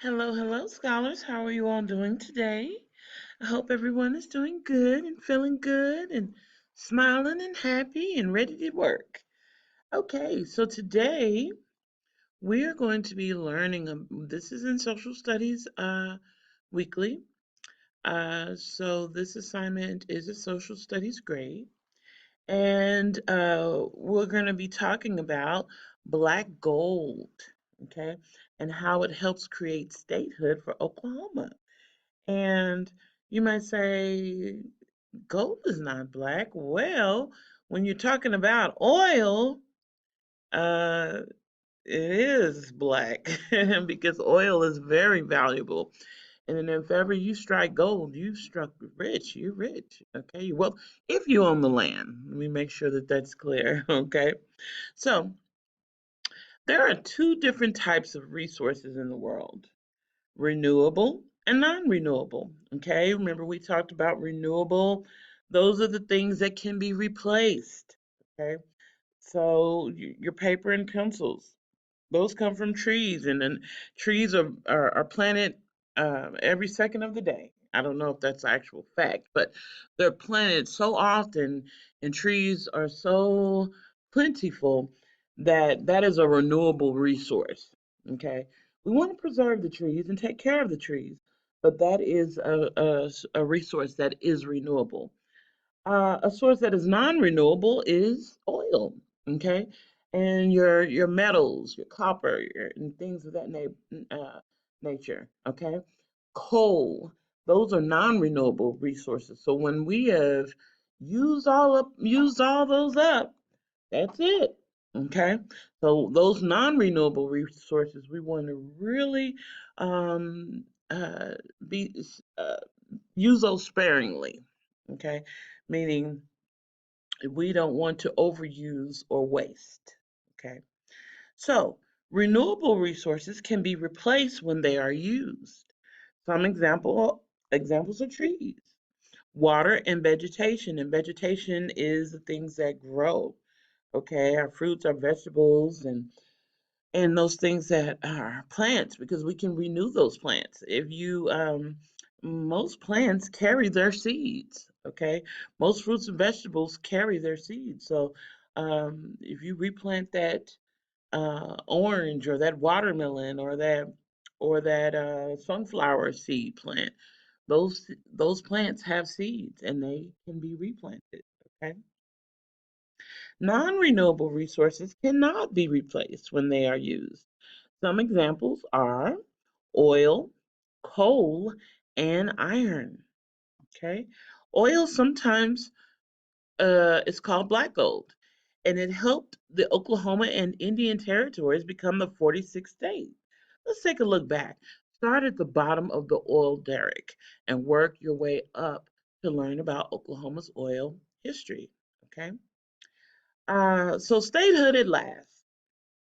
Hello, hello, scholars. How are you all doing today? I hope everyone is doing good and feeling good and smiling and happy and ready to work. Okay, so today we are going to be learning. This is in Social Studies Weekly. So this assignment is a Social Studies grade, and we're going to be talking about Black gold, okay, and how it helps create statehood for Oklahoma. And you might say, gold is not black. Well, when you're talking about oil, uh, it is black because oil is very valuable. And then if ever you strike gold, you struck rich. You're rich. Okay. Well, if you own the land, let me make sure that that's clear. Okay. So there are two different types of resources in the world: renewable and non-renewable. Okay, remember we talked about renewable. Those are the things that can be replaced. Okay, so your paper and pencils, those come from trees, and then trees are planted every second of the day. I don't know if that's actual fact, but they're planted so often, and trees are so plentiful that that is a renewable resource. Okay, we want to preserve the trees and take care of the trees, but that is a resource that is renewable. A source that is non-renewable is oil, okay, and your metals, your copper, and things of that nature, okay. Coal, those are non-renewable resources. So when we have used all those up, that's it, okay. So those non-renewable resources, we want to really um, uh, be use those sparingly, okay? Meaning we don't want to overuse or waste, okay? So renewable resources can be replaced when they are used. Some examples are trees, water, and vegetation. And vegetation is the things that grow, okay? Our fruits, our vegetables, and those things that are plants, because we can renew those plants. If you Most plants carry their seeds, okay. Most fruits and vegetables carry their seeds. So if you replant that orange or that watermelon or that sunflower seed plant, those plants have seeds and they can be replanted, okay. Non-renewable resources cannot be replaced when they are used. Some examples are oil, coal, and iron. Okay. Oil sometimes is called black gold, and it helped the Oklahoma and Indian territories become the 46th state. Let's take a look back. Start at the bottom of the oil derrick and work your way up to learn about Oklahoma's oil history. Okay. So statehood at last.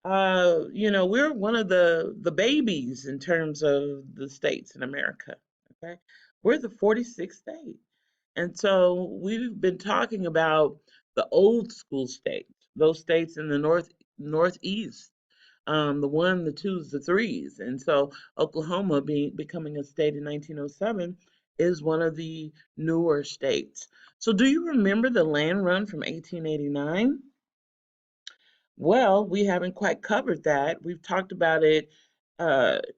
We're one of the babies in terms of the states in America. Okay, we're the 46th state, and so we've been talking about the old school states, those states in the northeast, the one, the twos, the threes, and so Oklahoma becoming a state in 1907 is one of the newer states. So, do you remember the land run from 1889? Well, we haven't quite covered that. We've talked about it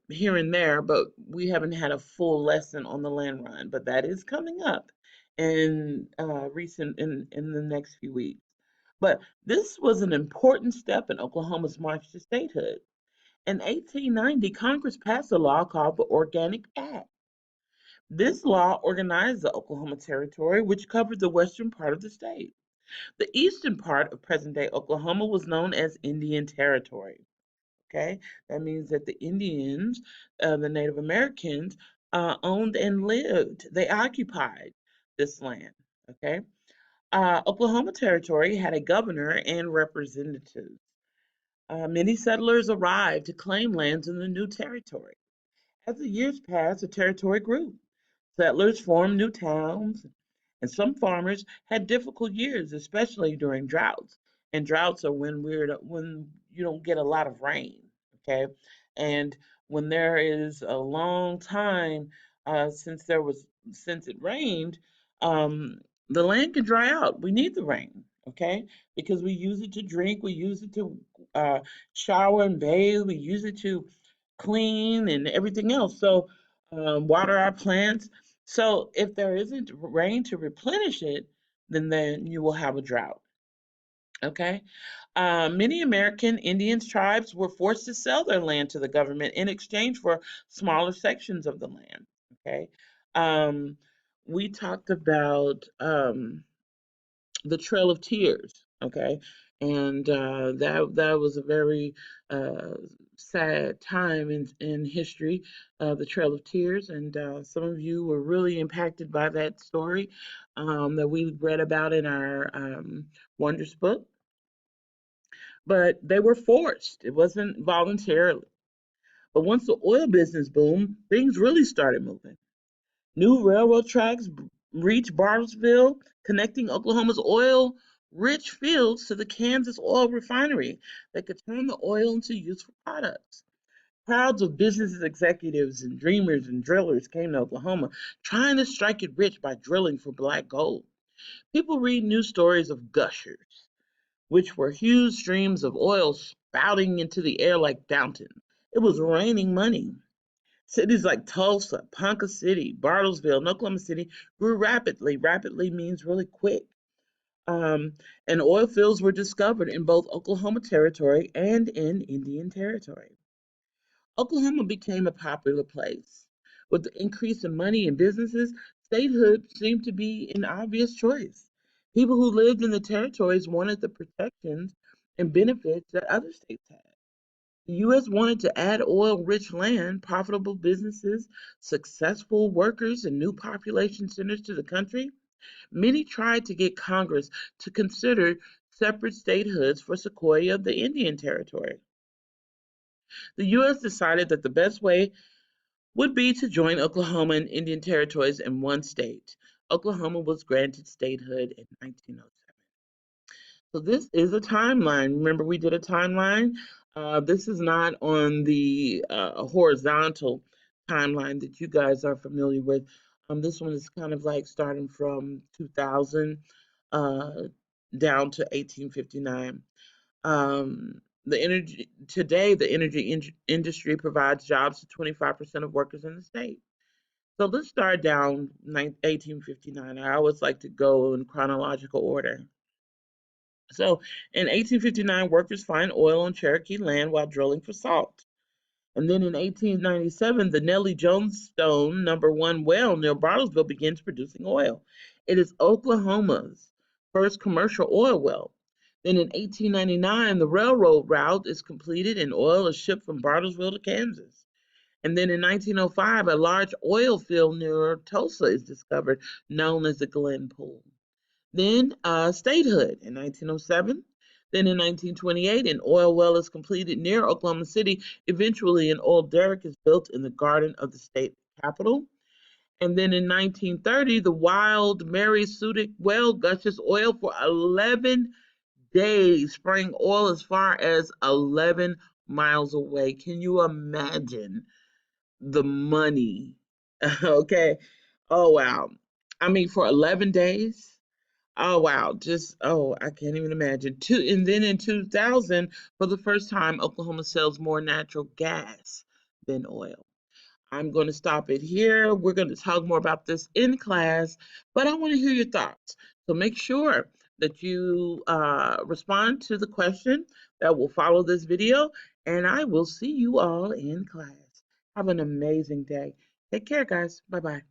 here and there, but we haven't had a full lesson on the land run. But that is coming up in the next few weeks. But this was an important step in Oklahoma's march to statehood. In 1890, Congress passed a law called the Organic Act. This law organized the Oklahoma Territory, which covered the western part of the state. The eastern part of present-day Oklahoma was known as Indian Territory. Okay, that means that the Indians, the Native Americans, owned and lived. They occupied this land. Okay, Oklahoma Territory had a governor and representatives. Many settlers arrived to claim lands in the new territory. As the years passed, the territory grew. Settlers formed new towns, and some farmers had difficult years, especially during droughts. And droughts are when you don't get a lot of rain, okay? And when there is a long time since since it rained, um, the land can dry out. We need the rain, okay? Because we use it to drink, we use it to uh, shower and bathe, we use it to clean and everything else. So water our plants. So if there isn't rain to replenish it, then you will have a drought. Okay. Many American Indian tribes were forced to sell their land to the government in exchange for smaller sections of the land. Okay. Um, we talked about the Trail of Tears. Okay. And that was a very uh, sad time in history, the Trail of Tears. And some of you were really impacted by that story that we read about in our Wonders book, but they were forced. It wasn't voluntarily. But once the oil business boomed, things really started moving. New railroad tracks reached Bartlesville, connecting Oklahoma's oil rich fields to the Kansas oil refinery that could turn the oil into useful products. Crowds of business executives and dreamers and drillers came to Oklahoma, trying to strike it rich by drilling for black gold. People read news stories of gushers, which were huge streams of oil spouting into the air like fountains. It was raining money. Cities like Tulsa, Ponca City, Bartlesville, and Oklahoma City grew rapidly. Rapidly means really quick. Um, and oil fields were discovered in both Oklahoma Territory and in Indian Territory. Oklahoma became a popular place. With the increase in money and businesses, statehood seemed to be an obvious choice. People who lived in the territories wanted the protections and benefits that other states had. The U.S. wanted to add oil rich land, profitable businesses, successful workers, and new population centers to the country. Many tried to get Congress to consider separate statehoods for Sequoia, the Indian Territory. The U.S. decided that the best way would be to join Oklahoma and Indian territories in one state. Oklahoma was granted statehood in 1907. So this is a timeline. Remember, we did a timeline. This is not on the horizontal timeline that you guys are familiar with. This one is kind of like starting from 2000 uh, down to 1859. The energy industry provides jobs to 25% of workers in the state. So let's start down 1859. I always like to go in chronological order. So in 1859, workers find oil on Cherokee land while drilling for salt. And then in 1897, the Nellie Jonestown #1 well near Bartlesville begins producing oil. It is Oklahoma's first commercial oil well. Then in 1899, the railroad route is completed and oil is shipped from Bartlesville to Kansas. And then in 1905, a large oil field near Tulsa is discovered, known as the Glen Pool. Then statehood in 1907. Then in 1928, an oil well is completed near Oklahoma City. Eventually, an oil derrick is built in the garden of the state capitol. And then in 1930, the Wild Mary Sudic well gushes oil for 11 days, spraying oil as far as 11 miles away. Can you imagine the money? Okay. Oh, wow. I mean, for 11 days? Oh wow, just I can't even imagine. And then in 2000, for the first time, Oklahoma sells more natural gas than oil. I'm going to stop it here. We're going to talk more about this in class, but I want to hear your thoughts. So make sure that you respond to the question that will follow this video, and I will see you all in class. Have an amazing day. Take care, guys. Bye bye.